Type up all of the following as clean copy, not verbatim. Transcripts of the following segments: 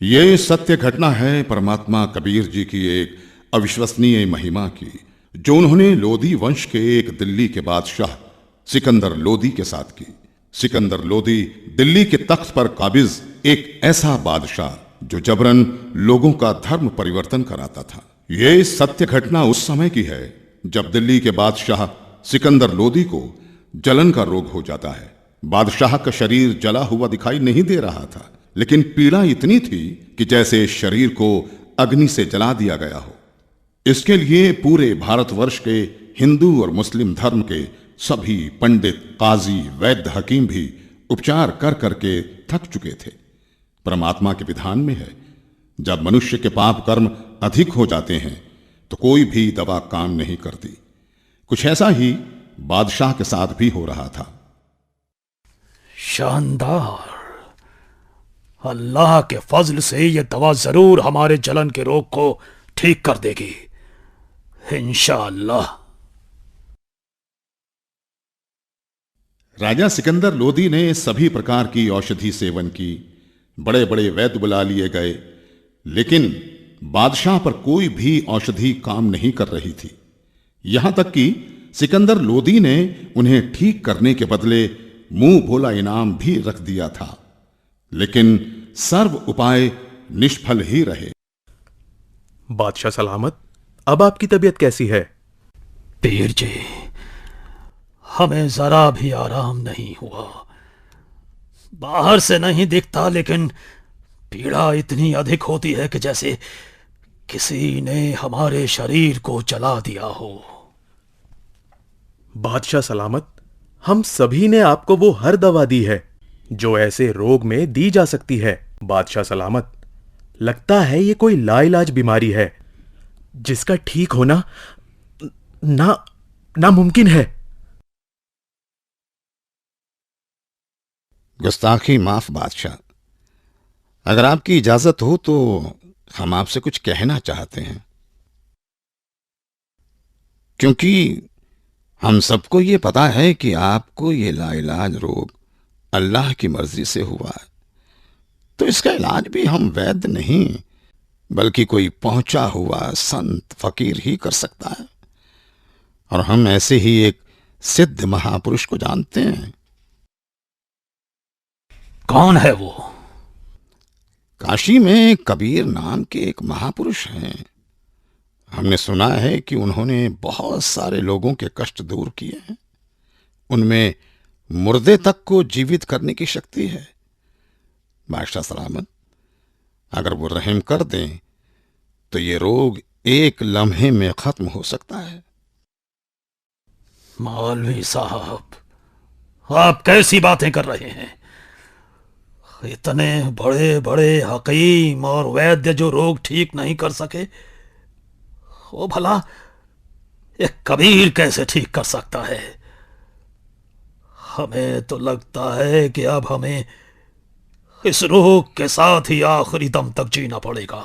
ये सत्य घटना है परमात्मा कबीर जी की एक अविश्वसनीय महिमा की, जो उन्होंने लोदी वंश के एक दिल्ली के बादशाह सिकंदर लोदी के साथ की। सिकंदर लोदी दिल्ली के तख्त पर काबिज एक ऐसा बादशाह जो जबरन लोगों का धर्म परिवर्तन कराता था। ये सत्य घटना उस समय की है जब दिल्ली के बादशाह सिकंदर लोदी को जलन का रोग हो जाता है। बादशाह का शरीर जला हुआ दिखाई नहीं दे रहा था, लेकिन पीड़ा इतनी थी कि जैसे शरीर को अग्नि से जला दिया गया हो। इसके लिए पूरे भारतवर्ष के हिंदू और मुस्लिम धर्म के सभी पंडित, काजी, वैद्य, हकीम भी उपचार कर करके थक चुके थे। परमात्मा के विधान में है, जब मनुष्य के पाप कर्म अधिक हो जाते हैं तो कोई भी दवा काम नहीं करती। कुछ ऐसा ही बादशाह के साथ भी हो रहा था। शानदार। अल्लाह के फजल से यह दवा जरूर हमारे जलन के रोग को ठीक कर देगी, इंशाअल्लाह। राजा सिकंदर लोदी ने सभी प्रकार की औषधि सेवन की, बड़े बड़े वैद्य बुला लिए गए, लेकिन बादशाह पर कोई भी औषधि काम नहीं कर रही थी। यहां तक कि सिकंदर लोदी ने उन्हें ठीक करने के बदले मुंह भोला इनाम भी रख दिया था, लेकिन सर्व उपाय निष्फल ही रहे। बादशाह सलामत, अब आपकी तबीयत कैसी है? पीर जी, हमें जरा भी आराम नहीं हुआ। बाहर से नहीं दिखता, लेकिन पीड़ा इतनी अधिक होती है कि जैसे किसी ने हमारे शरीर को जला दिया हो। बादशाह सलामत, हम सभी ने आपको वो हर दवा दी है जो ऐसे रोग में दी जा सकती है। बादशाह सलामत, लगता है ये कोई लाइलाज बीमारी है जिसका ठीक होना नामुमकिन है। गुस्ताखी माफ बादशाह, अगर आपकी इजाजत हो तो हम आपसे कुछ कहना चाहते हैं, क्योंकि हम सबको ये पता है कि आपको ये लाइलाज रोग अल्लाह की मर्जी से हुआ है, तो इसका इलाज भी हम वैद्य नहीं बल्कि कोई पहुंचा हुआ संत फकीर ही कर सकता है। और हम ऐसे ही एक सिद्ध महापुरुष को जानते हैं। कौन है वो? काशी में कबीर नाम के एक महापुरुष हैं। हमने सुना है कि उन्होंने बहुत सारे लोगों के कष्ट दूर किए हैं। उनमें मुर्दे तक को जीवित करने की शक्ति है। बादशाह सलामत, अगर वो रहम कर दें तो ये रोग एक लम्हे में खत्म हो सकता है। मौलवी साहब, आप कैसी बातें कर रहे हैं? इतने बड़े बड़े हकीम और वैद्य जो रोग ठीक नहीं कर सके, वो भला एक कबीर कैसे ठीक कर सकता है? हमें तो लगता है कि अब हमें इस रोग के साथ ही आखिरी दम तक जीना पड़ेगा।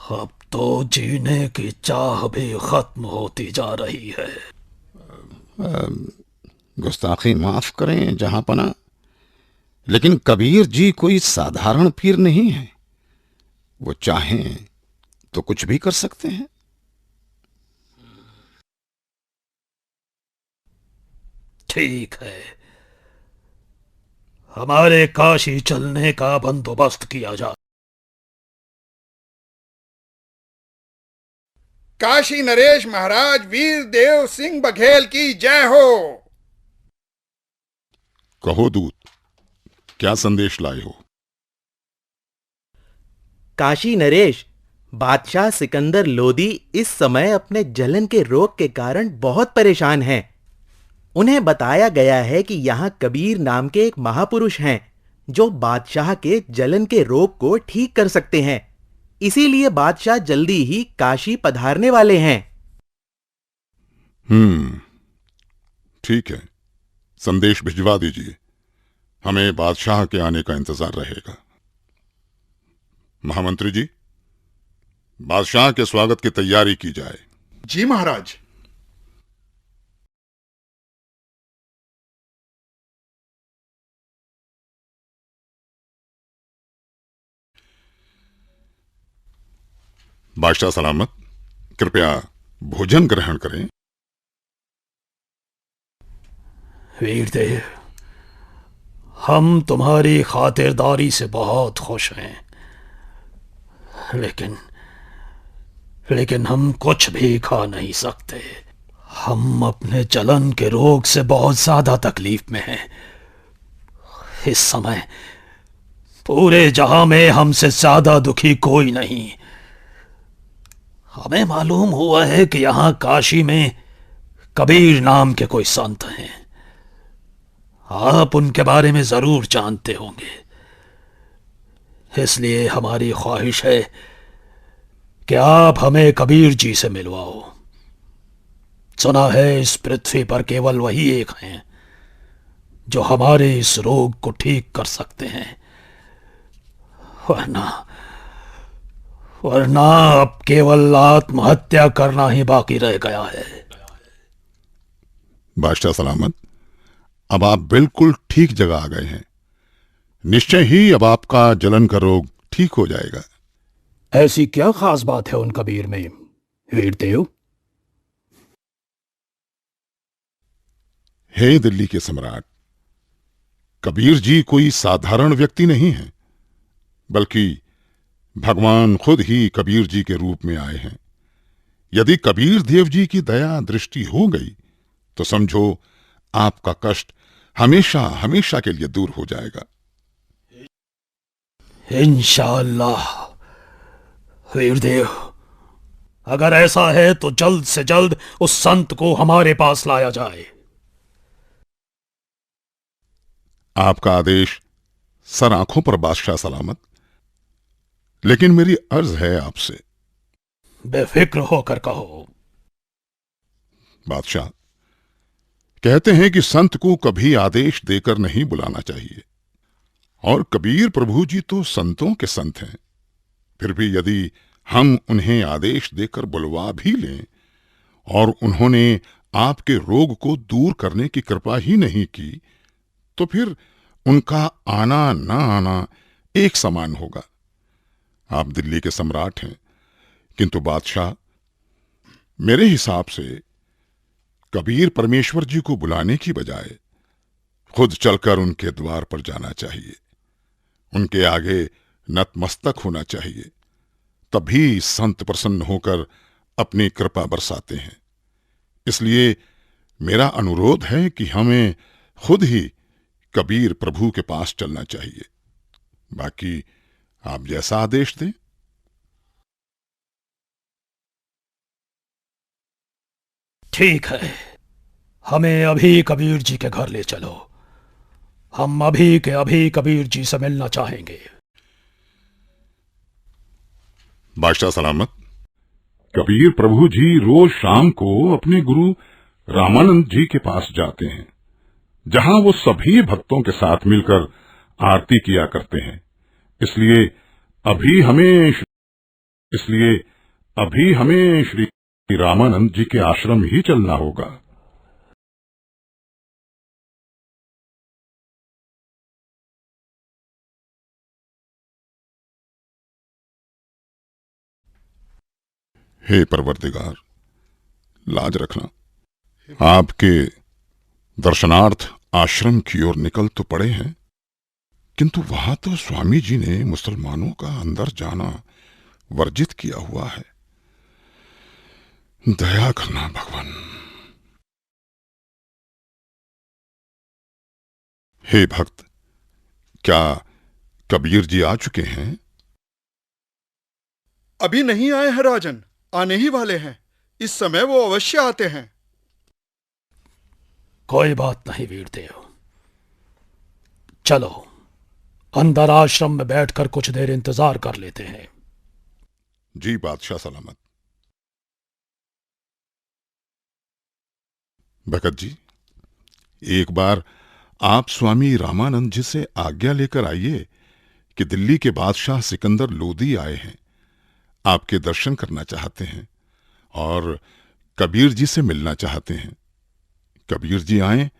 अब तो जीने की चाह भी खत्म होती जा रही है। गुस्ताखी माफ करें जहांपना, लेकिन कबीर जी कोई साधारण पीर नहीं है। वो चाहें तो कुछ भी कर सकते हैं। ठीक है, हमारे काशी चलने का बंदोबस्त किया जा। काशी नरेश महाराज वीर देव सिंह बघेल की जय हो। कहो दूत, क्या संदेश लाए हो? काशी नरेश, बादशाह सिकंदर लोदी इस समय अपने जलन के रोग के कारण बहुत परेशान हैं। उन्हें बताया गया है कि यहाँ कबीर नाम के एक महापुरुष हैं जो बादशाह के जलन के रोग को ठीक कर सकते हैं। इसीलिए बादशाह जल्दी ही काशी पधारने वाले हैं। ठीक है, संदेश भिजवा दीजिए। हमें बादशाह के आने का इंतजार रहेगा। महामंत्री जी, बादशाह के स्वागत की तैयारी की जाए। जी महाराज। बादशाह सलामत, कृपया भोजन ग्रहण करें। वीरदेव, हम तुम्हारी खातिरदारी से बहुत खुश हैं, लेकिन लेकिन हम कुछ भी खा नहीं सकते। हम अपने जलन के रोग से बहुत ज्यादा तकलीफ में हैं। इस समय पूरे जहां में हमसे ज्यादा दुखी कोई नहीं। हमें मालूम हुआ है कि यहां काशी में कबीर नाम के कोई संत हैं। आप उनके बारे में जरूर जानते होंगे, इसलिए हमारी ख्वाहिश है कि आप हमें कबीर जी से मिलवाओ। सुना है इस पृथ्वी पर केवल वही एक हैं जो हमारे इस रोग को ठीक कर सकते हैं, वरना वरना अब केवल आत्महत्या करना ही बाकी रह गया है। बादशाह सलामत, अब आप बिल्कुल ठीक जगह आ गए हैं। निश्चय ही अब आपका जलन का रोग ठीक हो जाएगा। ऐसी क्या खास बात है उन कबीर में, वीरदेव? हे दिल्ली के सम्राट, कबीर जी कोई साधारण व्यक्ति नहीं है, बल्कि भगवान खुद ही कबीर जी के रूप में आए हैं। यदि कबीर देव जी की दया दृष्टि हो गई तो समझो आपका कष्ट हमेशा हमेशा के लिए दूर हो जाएगा। इंशाअल्लाह वीरदेव, अगर ऐसा है तो जल्द से जल्द उस संत को हमारे पास लाया जाए। आपका आदेश सर आंखों पर बादशाह सलामत, लेकिन मेरी अर्ज है आपसे। बेफिक्र होकर कहो। बादशाह, कहते हैं कि संत को कभी आदेश देकर नहीं बुलाना चाहिए, और कबीर प्रभु जी तो संतों के संत हैं। फिर भी यदि हम उन्हें आदेश देकर बुलवा भी लें और उन्होंने आपके रोग को दूर करने की कृपा ही नहीं की, तो फिर उनका आना ना आना एक समान होगा। आप दिल्ली के सम्राट हैं, किंतु बादशाह, मेरे हिसाब से कबीर परमेश्वर जी को बुलाने की बजाय खुद चलकर उनके द्वार पर जाना चाहिए, उनके आगे नतमस्तक होना चाहिए। तभी संत प्रसन्न होकर अपनी कृपा बरसाते हैं। इसलिए मेरा अनुरोध है कि हमें खुद ही कबीर प्रभु के पास चलना चाहिए। बाकी आप जैसा आदेश दें। ठीक है, हमें अभी कबीर जी के घर ले चलो। हम अभी के अभी कबीर जी से मिलना चाहेंगे। बादशाह सलामत, कबीर प्रभु जी रोज शाम को अपने गुरु रामानंद जी के पास जाते हैं, जहां वो सभी भक्तों के साथ मिलकर आरती किया करते हैं। इसलिए अभी हमें श्री रामानंद जी के आश्रम ही चलना होगा। हे परवरदिगार, लाज रखना। आपके दर्शनार्थ आश्रम की ओर निकल तो पड़े हैं, किंतु वहां तो स्वामी जी ने मुसलमानों का अंदर जाना वर्जित किया हुआ है। दया करना भगवान। हे भक्त, क्या कबीर जी आ चुके हैं? अभी नहीं आए हैं राजन, आने ही वाले हैं। इस समय वो अवश्य आते हैं। कोई बात नहीं वीरदेव, चलो अंदर आश्रम में बैठकर कुछ देर इंतजार कर लेते हैं। जी बादशाह सलामत। भगत जी, एक बार आप स्वामी रामानंद जी से आज्ञा लेकर आइए कि दिल्ली के बादशाह सिकंदर लोदी आए हैं, आपके दर्शन करना चाहते हैं और कबीर जी से मिलना चाहते हैं। कबीर जी आए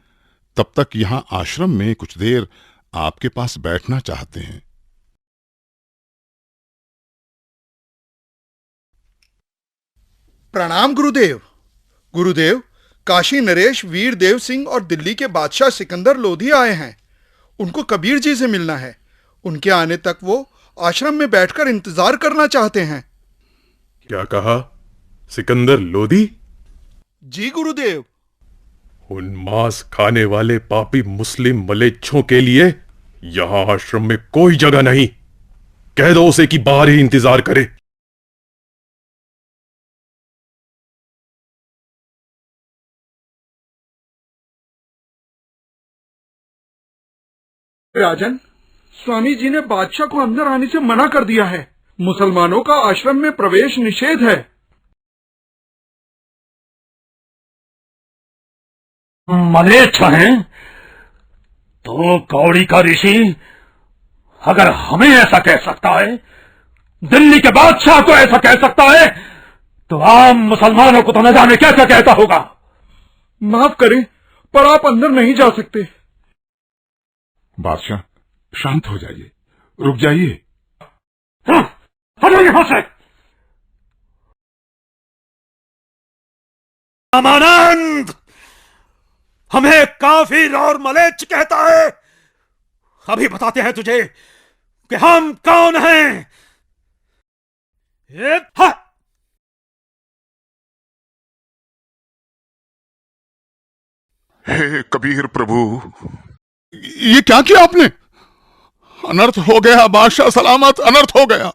तब तक यहां आश्रम में कुछ देर आपके पास बैठना चाहते हैं। प्रणाम गुरुदेव। गुरुदेव, काशी नरेश वीर देव सिंह और दिल्ली के बादशाह सिकंदर लोधी आए हैं। उनको कबीर जी से मिलना है। उनके आने तक वो आश्रम में बैठकर इंतजार करना चाहते हैं। क्या कहा? सिकंदर लोधी? जी गुरुदेव। उन मांस खाने वाले पापी मुस्लिम मलेच्छों के लिए यहां आश्रम में कोई जगह नहीं। कह दो उसे कि बाहर ही इंतजार करे। राजन, स्वामी जी ने बादशाह को अंदर आने से मना कर दिया है। मुसलमानों का आश्रम में प्रवेश निषेध है। मलेच्छ हैं तो कौड़ी का ऋषि अगर हमें ऐसा कह सकता है, दिल्ली के बादशाह को ऐसा कह सकता है, तो आम मुसलमानों को तो न जाने कैसे कहता होगा। माफ करें, पर आप अंदर नहीं जा सकते। बादशाह, शांत हो जाइए, रुक जाइए। हटो यहां से। रामानंद, हमें काफिर और मलेच्छ कहता है। अभी बताते हैं तुझे कि हम कौन हैं। हे कबीर प्रभु, ये क्या किया आपने? अनर्थ हो गया बादशाह सलामत, अनर्थ हो गया।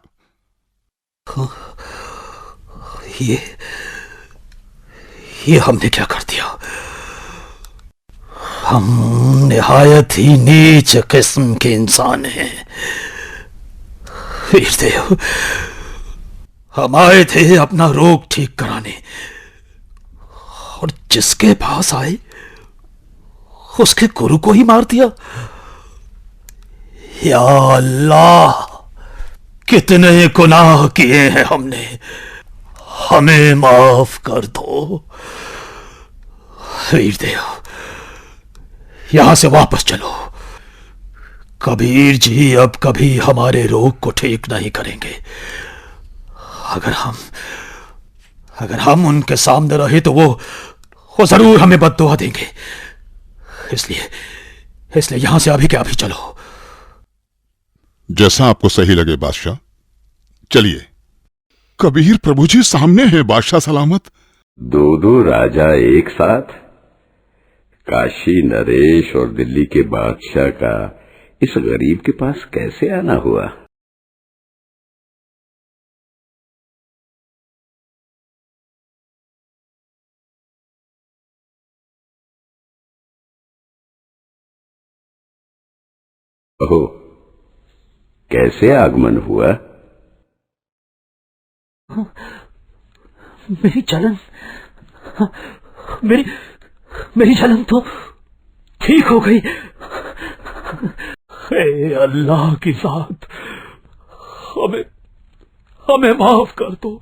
ये हमने क्या कर दिया? हम निहायत ही नीच किस्म के इंसान हैं। वीरदेव, हम आए थे अपना रोग ठीक कराने, और जिसके पास आए उसके गुरु को ही मार दिया। या अल्लाह, कितने गुनाह किए हैं हमने, हमें माफ कर दो। वीरदेव, यहां से वापस चलो। कबीर जी अब कभी हमारे रोग को ठीक नहीं करेंगे। अगर हम उनके सामने रहे तो वो जरूर हमें बद्दुआ देंगे। इसलिए यहां से अभी के अभी चलो। जैसा आपको सही लगे बादशाह, चलिए। कबीर प्रभु जी सामने हैं बादशाह सलामत। दो राजा एक साथ? काशी नरेश और दिल्ली के बादशाह का इस गरीब के पास कैसे आना हुआ? ओह, कैसे आगमन हुआ? मेरी जलन तो ठीक हो गई। हे अल्लाह की जात, हमें माफ कर दो।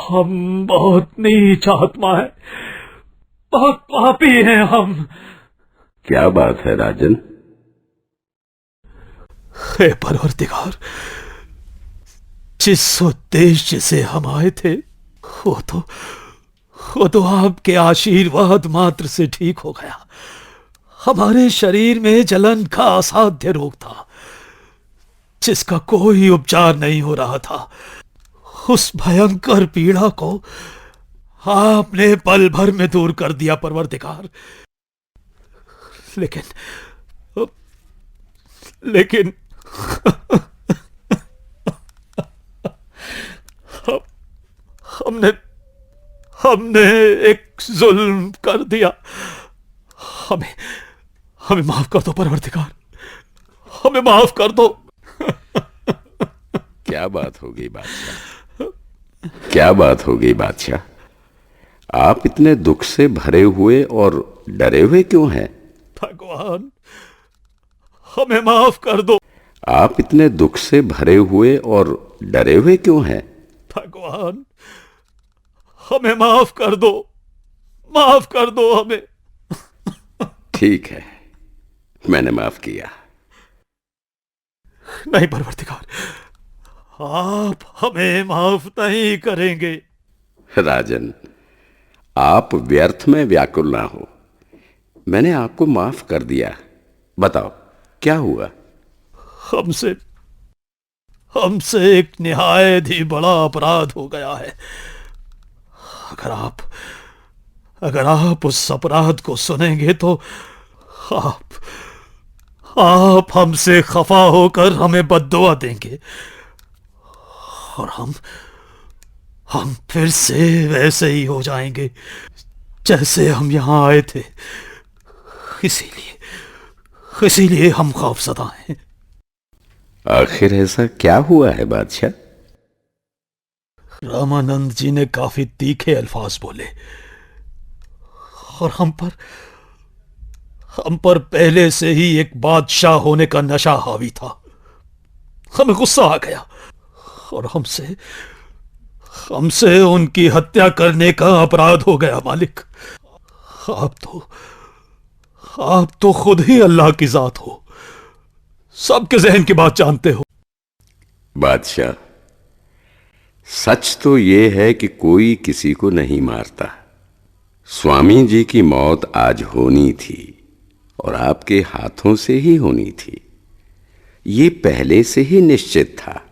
हम बहुत नीच आत्मा है, बहुत पापी हैं हम। क्या बात है राजन? हे परवरदिगार, जिस उद्देश्य से हम आए थे वो तो आपके आशीर्वाद मात्र से ठीक हो गया। हमारे शरीर में जलन का असाध्य रोग था, जिसका कोई उपचार नहीं हो रहा था। उस भयंकर पीड़ा को आपने पल भर में दूर कर दिया परवरदिगार। लेकिन हमने एक जुल्म कर दिया। हमें माफ कर दो परवरदिगार, हमें माफ कर दो। क्या बात हो गई बादशाह? क्या बात हो गई बादशाह? आप इतने दुख से भरे हुए और डरे हुए क्यों हैं? भगवान, हमें माफ कर दो। आप इतने दुख से भरे हुए और डरे हुए क्यों हैं? भगवान, हमें माफ कर दो, माफ कर दो हमें। ठीक है, मैंने माफ किया। नहीं परवरदिगार, आप हमें माफ नहीं करेंगे। राजन, आप व्यर्थ में व्याकुल ना हो। मैंने आपको माफ कर दिया। बताओ क्या हुआ? हमसे हमसे एक निहायत ही बड़ा अपराध हो गया है। अगर आप उस अपराध को सुनेंगे तो आप हमसे खफा होकर हमें बद्दुआ देंगे और हम फिर से वैसे ही हो जाएंगे जैसे हम यहां आए थे। इसीलिए हम खौफज़दा हैं। आखिर ऐसा क्या हुआ है बादशाह? रामानंद जी ने काफी तीखे अल्फाज बोले और हम पर पहले से ही एक बादशाह होने का नशा हावी था। हमें गुस्सा आ गया और हमसे उनकी हत्या करने का अपराध हो गया। मालिक, आप तो खुद ही अल्लाह की जात हो, सबके जहन की बात जानते हो। बादशाह, सच तो ये है कि कोई किसी को नहीं मारता। स्वामी जी की मौत आज होनी थी और आपके हाथों से ही होनी थी। ये पहले से ही निश्चित था।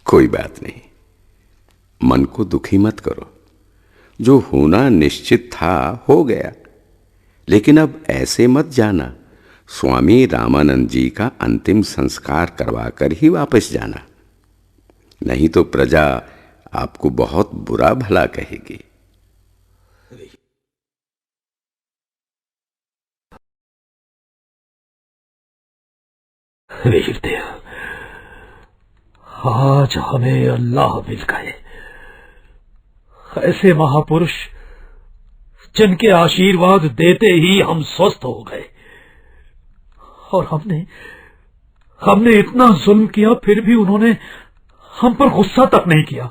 कोई बात नहीं, मन को दुखी मत करो। जो होना निश्चित था हो गया। लेकिन अब ऐसे मत जाना, स्वामी रामानंद जी का अंतिम संस्कार करवाकर ही वापस जाना, नहीं तो प्रजा आपको बहुत बुरा भला कहेगी। वीरदेव, आज हमें अल्लाह मिल गए, ऐसे महापुरुष जिनके आशीर्वाद देते ही हम स्वस्थ हो गए। और हमने इतना जुल्म किया, फिर भी उन्होंने हम पर गुस्सा तक नहीं किया।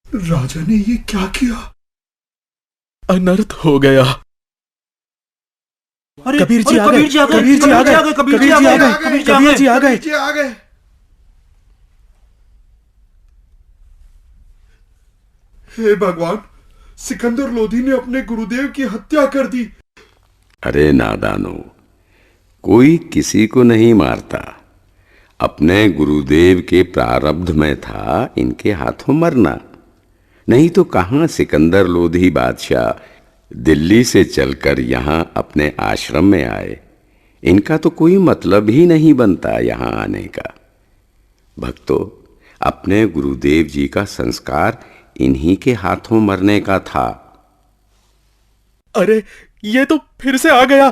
राजा ने ये क्या किया? अनर्थ हो गया। कबीर जी आ गए। हे भगवान, सिकंदर लोधी ने अपने गुरुदेव की हत्या कर दी। अरे नादानो, कोई किसी को नहीं मारता। अपने गुरुदेव के प्रारब्ध में था इनके हाथों मरना, नहीं तो कहां सिकंदर लोधी बादशाह दिल्ली से चलकर यहां अपने आश्रम में आए। इनका तो कोई मतलब ही नहीं बनता यहां आने का। भक्तों, अपने गुरुदेव जी का संस्कार इन्हीं के हाथों मरने का था। अरे ये तो फिर से आ गया।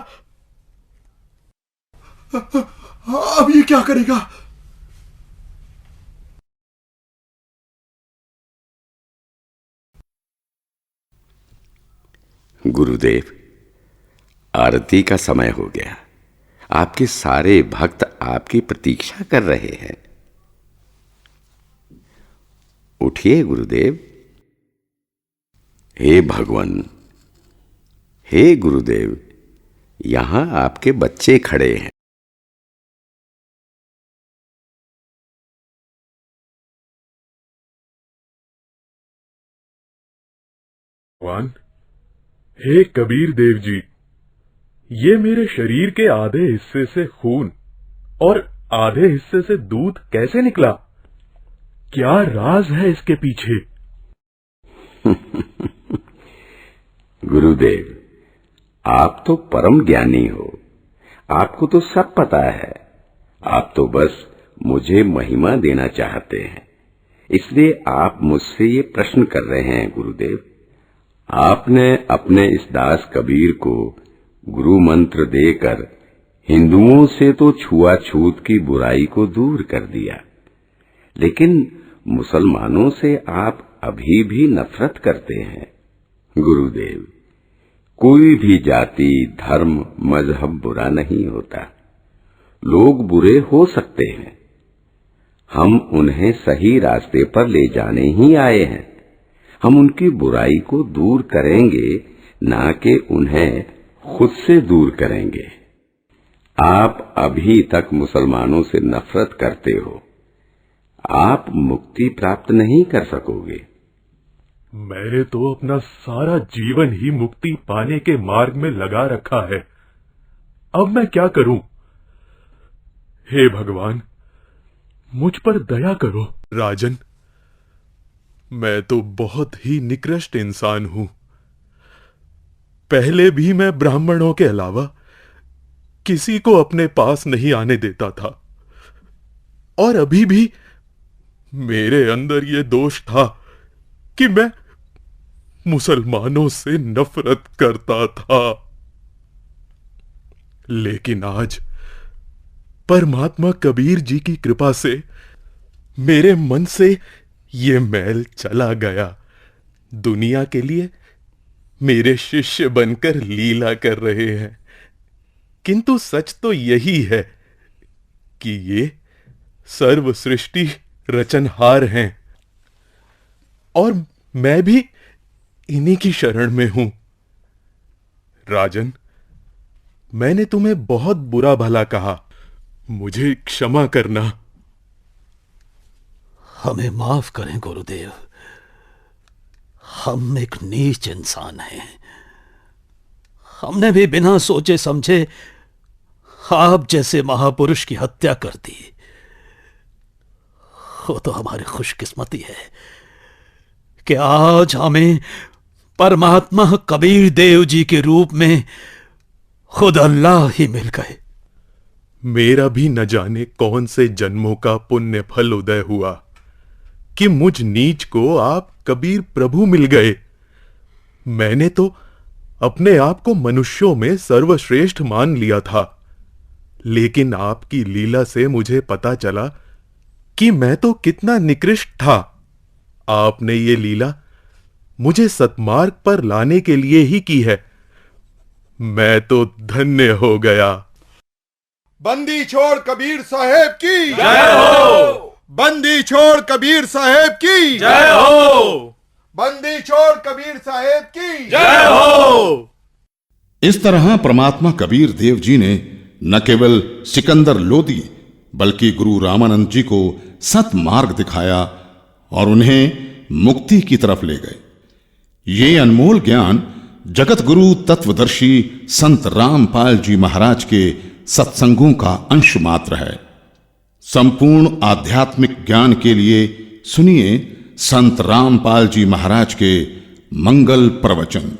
अब ये क्या करेगा? गुरुदेव, आरती का समय हो गया। आपके सारे भक्त आपकी प्रतीक्षा कर रहे हैं। उठिए गुरुदेव। हे भगवान, हे गुरुदेव, यहां आपके बच्चे खड़े हैं। भगवान, हे कबीर देव जी, ये मेरे शरीर के आधे हिस्से से खून और आधे हिस्से से दूध कैसे निकला? क्या राज है इसके पीछे? गुरुदेव, आप तो परम ज्ञानी हो, आपको तो सब पता है। आप तो बस मुझे महिमा देना चाहते हैं, इसलिए आप मुझसे ये प्रश्न कर रहे हैं। गुरुदेव, आपने अपने इस दास कबीर को गुरु मंत्र देकर हिंदुओं से तो छुआछूत की बुराई को दूर कर दिया, लेकिन मुसलमानों से आप अभी भी नफरत करते हैं। गुरुदेव, कोई भी जाति, धर्म, मजहब बुरा नहीं होता। लोग बुरे हो सकते हैं, हम उन्हें सही रास्ते पर ले जाने ही आए हैं। हम उनकी बुराई को दूर करेंगे, ना कि उन्हें खुद से दूर करेंगे। आप अभी तक मुसलमानों से नफरत करते हो। आप मुक्ति प्राप्त नहीं कर सकोगे। मैंने तो अपना सारा जीवन ही मुक्ति पाने के मार्ग में लगा रखा है। अब मैं क्या करूं? हे भगवान, मुझ पर दया करो। राजन, मैं तो बहुत ही निकृष्ट इंसान हूं। पहले भी मैं ब्राह्मणों के अलावा किसी को अपने पास नहीं आने देता था, और अभी भी मेरे अंदर यह दोष था कि मैं मुसलमानों से नफरत करता था। लेकिन आज परमात्मा कबीर जी की कृपा से मेरे मन से ये मैल चला गया। दुनिया के लिए मेरे शिष्य बनकर लीला कर रहे हैं, किंतु सच तो यही है कि ये सर्व सृष्टि रचनहार हैं, और मैं भी इन्हीं की शरण में हूं। राजन, मैंने तुम्हें बहुत बुरा भला कहा, मुझे क्षमा करना। हमें माफ करें गुरुदेव, हम एक नीच इंसान हैं। हमने भी बिना सोचे समझे आप जैसे महापुरुष की हत्या कर दी। वो तो हमारी खुशकिस्मती है कि आज हमें परमात्मा कबीर देव जी के रूप में खुद अल्लाह ही मिल गए। मेरा भी न जाने कौन से जन्मों का पुण्य फल उदय हुआ कि मुझ नीच को आप कबीर प्रभु मिल गए। मैंने तो अपने आप को मनुष्यों में सर्वश्रेष्ठ मान लिया था, लेकिन आपकी लीला से मुझे पता चला कि मैं तो कितना निकृष्ट था। आपने ये लीला मुझे सतमार्ग पर लाने के लिए ही की है। मैं तो धन्य हो गया। बंदी छोड़ कबीर साहेब की जय हो। बंदी छोड़ कबीर साहेब की जय हो। बंदी छोड़ कबीर साहेब की जय हो। इस तरह परमात्मा कबीर देव जी ने न केवल सिकंदर लोदी बल्कि गुरु रामानंद जी को सतमार्ग दिखाया और उन्हें मुक्ति की तरफ ले गए। ये अनमोल ज्ञान जगत गुरु तत्वदर्शी संत रामपाल जी महाराज के सत्संगों का अंश मात्र है। संपूर्ण आध्यात्मिक ज्ञान के लिए सुनिए संत रामपाल जी महाराज के मंगल प्रवचन।